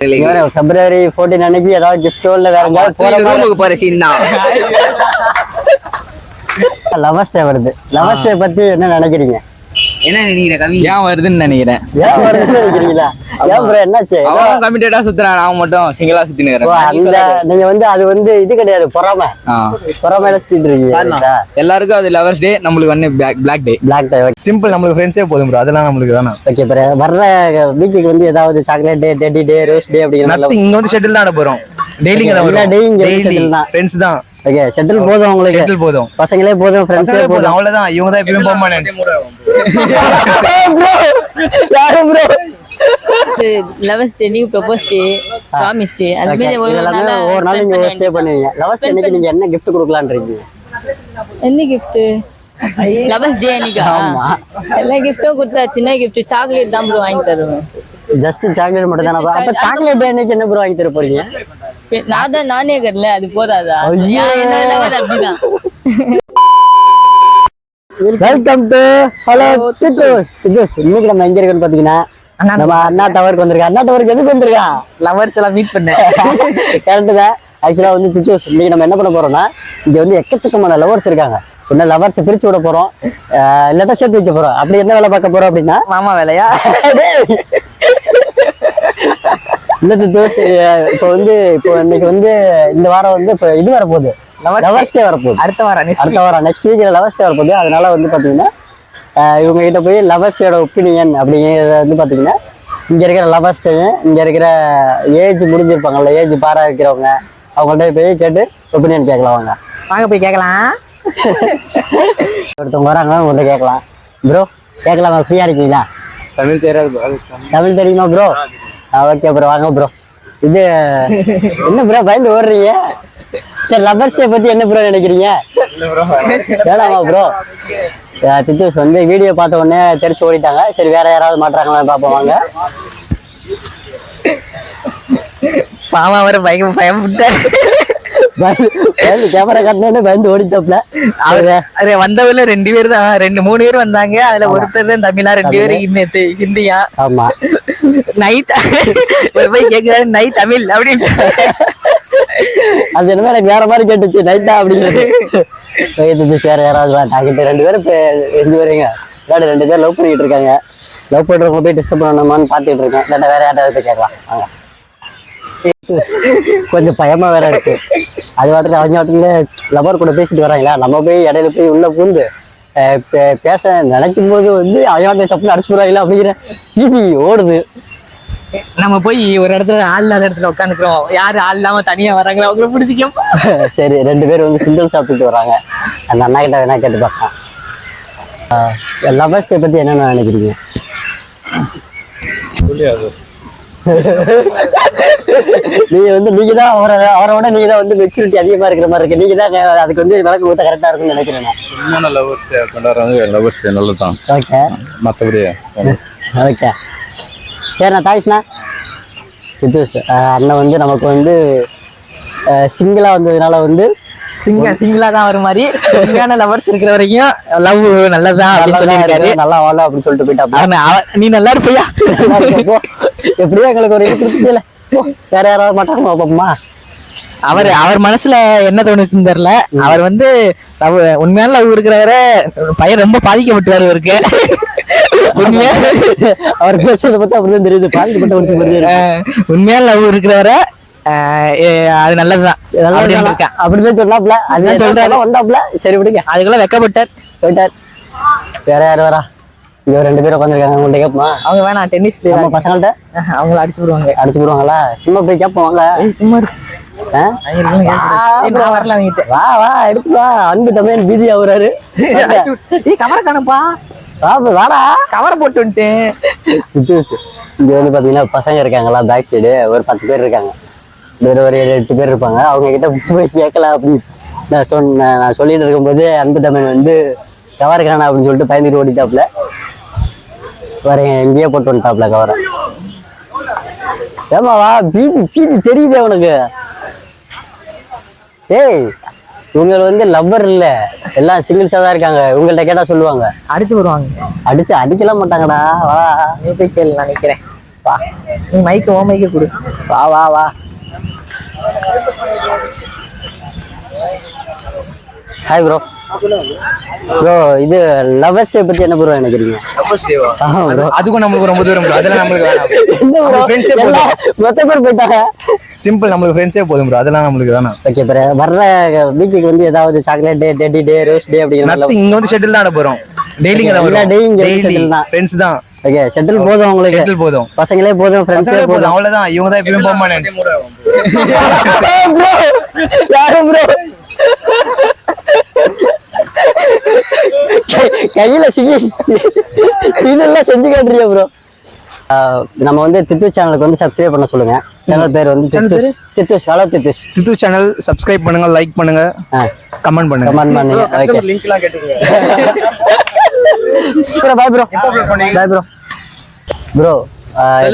February 14 அன்னைக்கு ஏதாவது கிஃப்டோ இல்ல வேற எங்கயாவது ரூமுக்கு போற சீன் தான். லவர்ஸ் டே வருது. லவர்ஸ் டே பத்தி என்ன நினைக்கிறீங்க? என்ன நினைக்கிற கவி? ஏன் வருதுன்னு நினைக்கிறேன். ஏன் வருதுன்னு நினைக்கிறீங்களா? ஏன் ப்ரோ என்னாச்சு? அவன் கமிட்டடா சுத்துறான், அவன் மட்டும் சிங்கிளா சுத்தின்னு இருக்கறேன். நீங்க வந்து அது வந்து இது கிடையாது, பொறாமை. பொறாமையில சுத்திட்டு இருக்கீங்க. எல்லாருக்கும் அது லவர்ஸ் டே, நம்மளுக்கு வந்து black day. Black day simple, நம்மளுக்கு ஃப்ரெண்ட்ஸே போதும் ப்ரோ, அதெல்லாம் நம்மளுக்கு வேணாம். ஓகே ப்ரோ, வர்ற வீக்குக்கு வந்து ஏதாவது சாக்லேட் டே, டெடி டே, ரோஸ் டே அப்படிங்கிற மாதிரி இங்க வந்து ஷெட்யூல் தான் ஆட போறோம். டெய்லிங்க தான் வரும். டெய்லி ஃப்ரெண்ட்ஸ் தான். ஓகே, ஷெட்யூல் போதும் உங்களுக்கு. ஷெட்யூல் போதும். பசங்களே போதும், ஃப்ரெண்ட்ஸே போதும். அவ்வளவுதான். இவங்க தான் எப்பவும் பெர்மனன்ட். யாரு bro? Lovers day, new propose day, promise day, அந்த மாதிரி ஒரு நாள் நீங்க ஸ்டே பண்ணுவீங்க. லவர்ஸ் டே அன்னைக்கு நீங்க என்ன gift கொடுக்கலாம்னு இருக்கீங்க? என்ன gift? லவர்ஸ் டே அன்னைக்கு எல்லா கிஃப்ட்டும் கொடுத்தா, சின்ன gift சாக்லேட் தான் ப்ரோ வாங்கி தருவேன். ஜஸ்ட் சாக்லேட் மட்டும் தானா? அப்ப சாக்லேட் அன்னைக்கு என்ன ப்ரோ வாங்கி தர போறீங்க? நானே கரல, அது போதாதா? என்ன லவர் அப்படிதான். வெல்கம் டு ஹலோ தித்தூஸ். இன்னைக்கு நம்ம எங்க இருக்கோம்னு பாத்தீங்கன்னா, நம்ம அண்ணா டவருக்கு வந்திருக்கோம். அண்ணா டவருக்கு எதுக்கு வந்திருக்கான்? லவர்ஸ் எல்லாம் மீட் பண்ண. கரெக்ட் தான். ஆக்சுவலா வந்து தித்தூஸ் இன்னைக்கு நம்ம என்ன பண்ண போறோம்னா, இங்க வந்து எக்கச்சக்கமான லவர்ஸ் இருக்காங்க. ஒன்னு லவர்ஸ் பிரிச்சு விட போறோம், இல்லாட்டா சேர்த்து வைக்க போறோம். அப்படி என்ன வேலை பார்க்க போறோம் அப்படின்னா, மாமா வேலையா? இல்ல தித்தூஸ், இப்போ இன்னைக்கு வந்து இந்த வாரம் வந்து இப்போ இது வரப்போகுது, லவர்ஸ் டே வரப்போகுது. அடுத்த வாரம் நெக்ஸ்ட் வீக்ல லவர்ஸ் டே வரப்போகுது. அதனால வந்து பாத்தீங்கன்னா இவங்க கிட்ட போய் லவர்ஸ் டேயோட ஒப்பீனியன் அப்படிங்கிறத வந்து பாத்தீங்கன்னா, இங்க இருக்கிற லவர்ஸ் டே, இங்க இருக்கிற ஏஜ் முடிஞ்சிருப்பாங்கல்ல, ஏஜ் பாரா இருக்கிறவங்க, அவங்கள்ட்ட போய் கேட்டு ஒப்பீனியன் கேட்கலாம். வாங்க போய் கேட்கலாம். ஒருத்தவங்க வராங்க, உங்கள்கிட்ட கேட்கலாம். ப்ரோ கேட்கலாமா? ஃப்ரீயா இருக்கீங்களா? தமிழ் தெரியாது. தமிழ் தெரியுமா ப்ரோ? ஓகே ப்ரோ, வாங்க ப்ரோ. இது என்ன ப்ரோ பயந்து ஓடுறீங்க? சரி, லவர்ஸ் டே பத்தி என்ன ப்ரோ நினைக்கிறீங்க? வேணாமா ப்ரோ? சித்தூஸ் வந்து வீடியோ பார்த்த உடனே தெரிச்சு ஓடிட்டாங்க. சரி, வேற யாராவது மாட்டுறாங்களான்னு பார்ப்போம் வாங்க. மாமா வர பயப்பட்டாரு. கேமரா காட்டினே பயந்து ஓடிட்டாப்ல. அவரு வந்தவர்ல 2 பேர் தான், 3 பேர் வந்தாங்க. அதுல ஒருத்தர் தான் தமிழா, 2 பேரு ஹிந்தியா. ஆமா, நைட் போய் கேக்குறாரு நைட் தமிழ் அப்படின்னு. அது என்ன எனக்கு வேற மாதிரி கேட்டுச்சு, நைட்டா அப்படிங்கிறது. சேர யாராவது நாங்கிட்ட 2 பேரும் எங்க வரீங்க? 2 பேர் லவ் பண்ணிட்டு இருக்காங்க. லவ் பண்றவங்க போய் டிஸ்டர்ப் பண்ணணுமான்னு பாத்துட்டு இருக்கேன். இல்லாட்டா வேற யாராவது போய் கேட்கலாம் வாங்க. கொஞ்சம் பயமா வேற இருக்கு. அது வாட்டுல அவங்க வாட்டுல லவர் கூட பேசிட்டு வராங்களா, நம்ம போய் இடையில போய் உள்ள பூந்து பேச நினைக்கும் போது வந்து அவங்க சப்புன்னு அடிச்சு போடுறாங்களா அப்படிங்கிற பீதி ஓடுது. நம்ம போய் ஒரு இடத்துல ஆள் இல்லாத இடத்துல உட்காந்துக்கிறோம். யாரு ஆள் இல்லாம தனியா வராங்களா, அவங்கள பிடிச்சிக்கும். சரி, 2 பேர் வந்து சுண்டல் சாப்பிட்டுட்டு வராங்க. அந்த அண்ணா கிட்ட வேணா கேட்டு பார்க்கலாம். லவர்ஸ் டே பத்தி என்னென்ன நினைக்கிறீங்க? நீங்க தான் அவரோட நீங்க தான் வந்து மெச்சூரிட்டி அதிகமா இருக்கிற மாதிரி இருக்கு. நீங்க தான் அதுக்கு வந்து விளக்கு கொடுத்தா கரெக்டா இருக்கும்னு நினைக்கிறேன். உண்மையான லவர்ஸ் டே கொண்டாடுறாங்க. லவர்ஸ் டே நல்லதான். ஓகே, மற்றபடி ஓகே. சரி, நான் தாய்ஸ்ண்ணா வித்தூஸ் அண்ணன் வந்து நமக்கு வந்து சிங்கிளா வந்ததுனால வந்து சிங்கிளா தான் வர மாதிரி உண்மையான லவர்ஸ் இருக்கிற வரைக்கும் லவ் நல்லதான் அப்படின்னு சொல்லியிருக்காரு. நல்லா வாழ அப்படின்னு சொல்லிட்டு போயிட்டா. நீ நல்லா இருப்பியா? எப்படியோ எங்களுக்கு ஒரு இது இல்ல. வேற யாராவது மாட்டாங்க பாப்போமா? அவர் மனசுல என்ன தோணுச்சுன்னு தெரியல. அவர் வந்து உண்மையான லவ் இருக்கிறவரை பையன் ரொம்ப பாதிக்கப்பட்டுவாரு. இவருக்கு உண்மையா அவர் பேசுறத பத்தி அப்படிதான் தெரியுது, பாதிக்கப்பட்ட. உண்மையான லவ் இருக்கிறவரை அது நல்லதுதான் அப்படிதான் சொன்னாப்ல. அதுதான் சொல்றாரு வந்தாப்ல. சரி விடுங்க, அதுக்குள்ள வெக்கப்பட்டார் போயிட்டார். வேற யாரு வரா? இங்க 2 பேர் உட்காந்துருக்காங்க. உங்கள்கிட்ட கேட்போமா? அவங்க வேணாம், டென்னிஸ் பிளேயர் பசங்கள்ட்ட அவங்கள அடிச்சு விடுவாங்களா? சும்மா போய் கேட்போம் வாங்க. சும்மா வரல. வா வா எடுத்து வா. அன்பு தமிழ் பீதி ஆகுறாரு. கவரை காணப்பா, வாடா கவரை போட்டு வந்துட்டேன். இங்க வந்து பாத்தீங்கன்னா பசங்க இருக்காங்களா, பேக் சைடு ஒரு 10 பேர் இருக்காங்க. ஒரு 8 பேர் இருப்பாங்க. அவங்க கிட்ட போய் கேட்கலாம் அப்படின்னு நான் சொல்லிட்டு இருக்கும்போது அன்பு தமிழ் வந்து கவரை காணா அப்படின்னு சொல்லிட்டு பயந்துட்டு ஓடிட்டாப்ல. வரேன் எங்கேயே போட்டு வந்துட்டாப்ல கவரை. ஏமாவா பீதி பீதி தெரியுது அவனுக்கு. ஏய், இவங்க வந்து லவ்வர் இல்ல, எல்லாம் சிங்கிள்ஸா தான் இருக்காங்க. இவங்கள்ட்ட கேட்டா சொல்லுவாங்க, அடிச்சு போடுவாங்க. அடிக்கலாம் மாட்டாங்கடா. வா, நீ போய் கேளு, நான் நிக்கிறேன். வா நீ மைக்க ஓ மைக்க கொடு. வா வா வா. Hi bro. ப்ரோ இது லவர்ஸ் டே பத்தி என்ன ப்ரோ நினைக்கிறீங்க? ஆமா bro. அதுக்கும் நம்மளுக்கு ரொம்ப தூரம் bro. அதெல்லாம் நம்மளுக்கு வேணாம். நம்ம ஃப்ரெண்ட்ஸே போதும். மொத்த பேர் போயிட்டாங்க. சிம்பிள், நம்மளுக்கு ஃப்ரெண்ட்ஸே போதும் bro. அதெல்லாம் நம்மளுக்கு வேணாம். Okay bro. வர்ற வீக்குக்கு வந்து ஏதாவது சாக்லேட் டே, டெடி டே, ரோஸ் டே அப்படிங்கிற நத்திங். இங்க வந்து ஷெட்டில் தான் ஆட போறோம். டெய்லிங்க தான் வரும். டெய்லி ஃப்ரெண்ட்ஸ் தான். ஓகே செட்டில் போதும் உங்களுக்கு. செட்டில் போதும். பசங்களே போதும், ஃப்ரெண்ட்ஸே போதும். அவ்வளவுதான். இவங்க தான் எப்பவுமே பெர்மனன்ட். ப்ரோ யாரு ப்ரோ கையில சீனெல்லாம் செஞ்சு காட்டுறியா ப்ரோ? நம்ம வந்து தித்து சேனலுக்கு வந்து சப்ஸ்கிரைப் பண்ண சொல்லுங்க. சேனல் பேர் வந்து தித்துஷ். ஹலோ தித்துஷ். தித்து சேனல் சப்ஸ்கிரைப் பண்ணுங்க, லைக் பண்ணுங்க, கமெண்ட் பண்ணுங்க. கமெண்ட் பண்ணுங்க. ஓகே லிங்க்லாம் கேட்டுங்க. Bro bye bro. Bye bro. Bro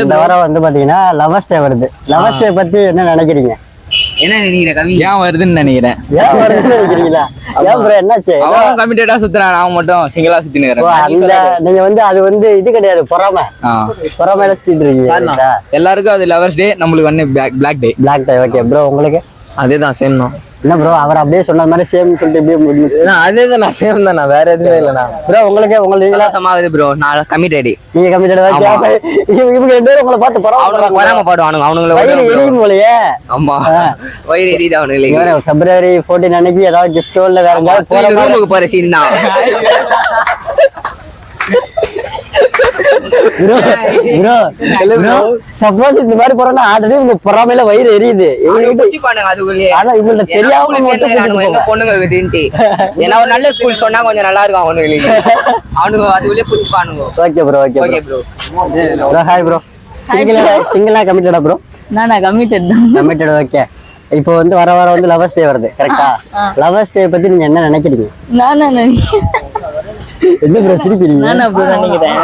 இந்த வாரம் வந்து பாத்தீங்கன்னா லவர்ஸ் டே வருது. லவர்ஸ் டே பத்தி என்ன நினைக்கிறீங்க? என்ன நினைக்கிற கவி? ஏன் வருதுன்னு நினைக்கிறேன். ஏன் வருதுன்னு நினைக்கிறீங்களா? ஏன் ப்ரோ என்னாச்சு? அவன் கமிட்டடா சுத்துறான், அவன் மட்டும் சிங்கிளா சுத்தின்னு ஓ, அந்த நீங்க வந்து அது வந்து இது கிடையாது, பொறாமை. பொறாமையில சுத்திட்டு இருக்கீங்க. எல்லாருக்கும் அது லவர்ஸ் டே, நம்மளுக்கு வந்து black day. Black day. Okay bro. உங்களுக்கு அதேதான், சேம் தான். என்ன ப்ரோ அவர் அப்படியே சொன்ன மாதிரி சேம் சொல்லிட்டு இப்படியே முடிஞ்சு? அதேதான், நான் சேம் தான். நான் வேற எதுவுமே இல்லைண்ணா. ப்ரோ உங்களுக்கு நீங்களா சமாகுது ப்ரோ. நான் கமிட்டடி. நீங்க கமிட்டட் இவங்க ரெண்டு பேரும் உங்களை பார்த்து பொறாம பாடுவானுங்க. அவனுங்கள எரியும் போலயே. ஆமா, வயிறு எரியுது அவனுங்களுக்கு. February 14 அன்னைக்கு ஏதாவது கிஃப்டோ இல்ல வேற எங்கேயாவது ரூமுக்கு போற சீன் தான். சப்போஸ் இந்த மாதிரி போறோம்னா ஆல்ரெடி உங்க பொறாமையில வயிறு எரியுது. ஆனா இவங்கள்ட்ட தெரியாம பொண்ணுங்க விட்டுட்டு ஏன்னா ஒரு நல்ல ஸ்கூல் சொன்னா கொஞ்சம் நல்லா இருக்கும் அவனுங்களுக்கு. அவனுங்க அதுக்குள்ளே புடிச்சு பானுங்க. Okay bro. Okay bro. Bro hi bro. சிங்கிளா கமிட்டடா ப்ரோ? நானா கமிட்டட் தான். கமிட்டட். ஓகே. இப்போ வந்து வர வந்து லவர்ஸ் டே வருது கரெக்டா? லவர்ஸ் டே பத்தி நீங்க என்ன நினைக்கிறீங்க? நானா நினைக்கிறேன். என்ன ப்ரோ சிரிக்கிறீங்க? நானா ப்ரோ நினைக்கிறேன்.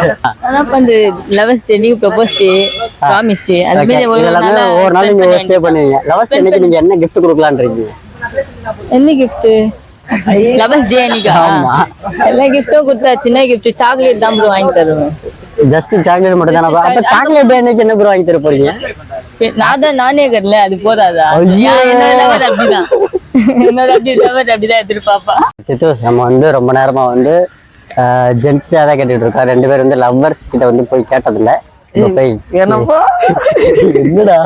ஆனா வந்து லவர்ஸ் டே, நீங்க ப்ரோபோஸ் டே, ப்ராமிஸ் டே, அது மாதிரி ஒரு நாள் நீங்க ஸ்டே பண்ணுவீங்க. லவர்ஸ் டே அன்னைக்கு நீங்க என்ன gift கொடுக்கலாம்னு இருக்கீங்க? என்ன gift? லவர்ஸ் டே அன்னைக்கு எல்லா கிஃப்ட்டும் கொடுத்தா சின்ன gift சாக்லேட் தான் ப்ரோ வாங்கி தருவேன். ஜஸ்ட் சாக்லேட் மட்டும் தானா? அப்ப சாக்லேட் டே அன்னைக்கு என்ன ப்ரோ வாங்கி தர போறீங்க? நானே கரல, அது போதாதா? என்னோட லவர் அப்படிதான். என்னோட லவர் அப்படிதான் எதிர்பார்ப்பா. தித்தோஸ் நம்ம வந்து ரொம்ப நேரமா வந்து ஜென்ஸ் டே தான் கேட்டுட்டு இருக்கோம். ரெண்டு பேரும் வந்து லவ்வர்ஸ் கிட்ட வந்து போய் கேட்டதில்ல. என்னடா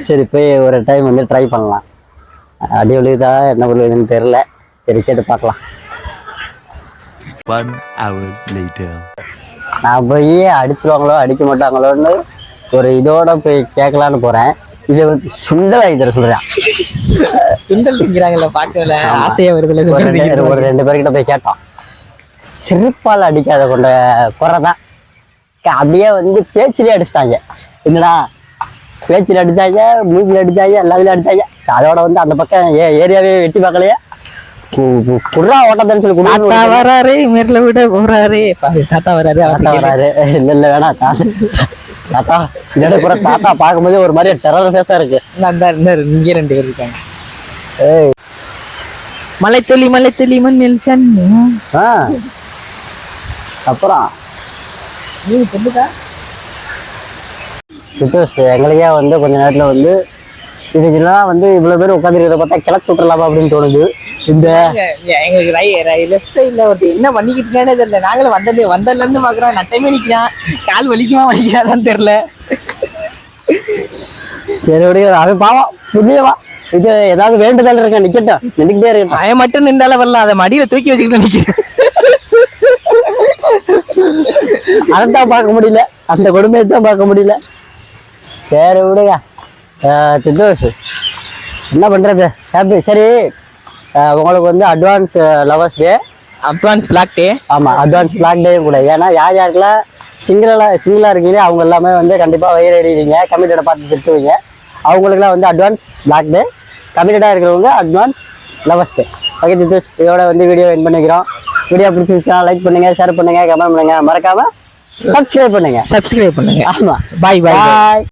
சரி போய் ஒரு டைம் வந்து ட்ரை பண்ணலாம். அடி ஒளிதா என்ன பண்ணுவதுன்னு தெரியல. சரி கேட்டு பார்க்கலாம். 1 hour later. நான் போய் அடிச்சிருவாங்களோ அடிக்க மாட்டாங்களோன்னு ஒரு இதோட போய் கேட்கலான்னு போறேன். இதை வந்து சுண்டல் ஆகி தர சொல்றேன். சுண்டல் திங்கிறாங்கல்ல, பாக்கல ஆசையா வருதுல்ல. ஒரு 2 பேர்கிட்ட போய் கேட்டோம். செருப்பால் அடிக்காத கொண்ட குறைதான். அப்படியே வந்து பேச்சிலே அடிச்சிட்டாங்க. என்னடா பேச்சில் அடிச்சாங்க, மூக்கில் அடிச்சாங்க, எல்லாத்துலயும் அடிச்சாங்க. அதோட வந்து அந்த பக்கம் ஏரியாவே வெட்டி பார்க்கலையே. குர்ரா ஓட்டத்தன்னு சொல்லி தாத்தா வராரு, மேர்ல விட போறாரு. தாத்தா வராரு, தாத்தா வராரு. இல்ல வேணாம் தாத்தா இதோட கூட தாத்தா பார்க்கும்போது ஒரு மாதிரி டெரர் ஃபேஸா இருக்கு. இங்க 2 பேர் இருக்காங்க. மலை துளி மண்ணில் சன்னு. அப்புறம் எங்களுக்கே வந்து கொஞ்ச நேரத்துல வந்து இதுக்கெல்லாம் வந்து இவ்வளவு பேர் உட்காந்துருக்கிறத பார்த்தா கிளச்சி விட்டுறலாமா அப்படின்னு தோணுது. இந்த எங்களுக்கு லெஃப்ட் சைட்ல ஒரு என்ன பண்ணிக்கிட்டு தெரியல. நாங்களும் வந்ததுல இருந்து பாக்குறோம். நட்டமே நிக்கிறான். கால் வலிக்காதான்னு தெரியல. சரி விடுங்க, அவன் பாவம் புண்ணியவா. இது ஏதாவது வேண்டுதல் இருக்க நிக்கட்டும், நின்றுக்கிட்டே இருக்கட்டும். அவன் மட்டும் நின்றால வரல, அதை மடியில தூக்கி வச்சுக்கிட்டு நிக்கிறேன். அதைத்தான் பார்க்க முடியல, அந்த கொடுமையை தான் பார்க்க முடியல. சரி விடுங்க. தித்தோஷ் என்ன பண்றது, ஹாப்பி. சரி உங்களுக்கு வந்து advance lovers day, advance black day. ஆமா அட்வான்ஸ் பிளாக் டே கூட. ஏன்னா யாருக்கெல்லாம் சிங்கிளா இருக்கீங்க அவங்க எல்லாமே வந்து கண்டிப்பா வயிறு எறிவீங்க, கமிட்டடை பார்த்து திட்டுவீங்க. அவங்களுக்குலாம் வந்து அட்வான்ஸ் பிளாக் டே, கமிட்டடா இருக்கிறவங்க அட்வான்ஸ் லவர்ஸ் டே. ஓகே தித்தோஷ், இதோட வந்து வீடியோ எண்ட் பண்ணிக்கிறோம். வீடியோ பிடிச்சிருச்சா லைக் பண்ணுங்க, ஷேர் பண்ணுங்க, கமெண்ட் பண்ணுங்க, மறக்காம சப்ஸ்கிரைப் பண்ணுங்க. ஆமா, பாய் பாய்.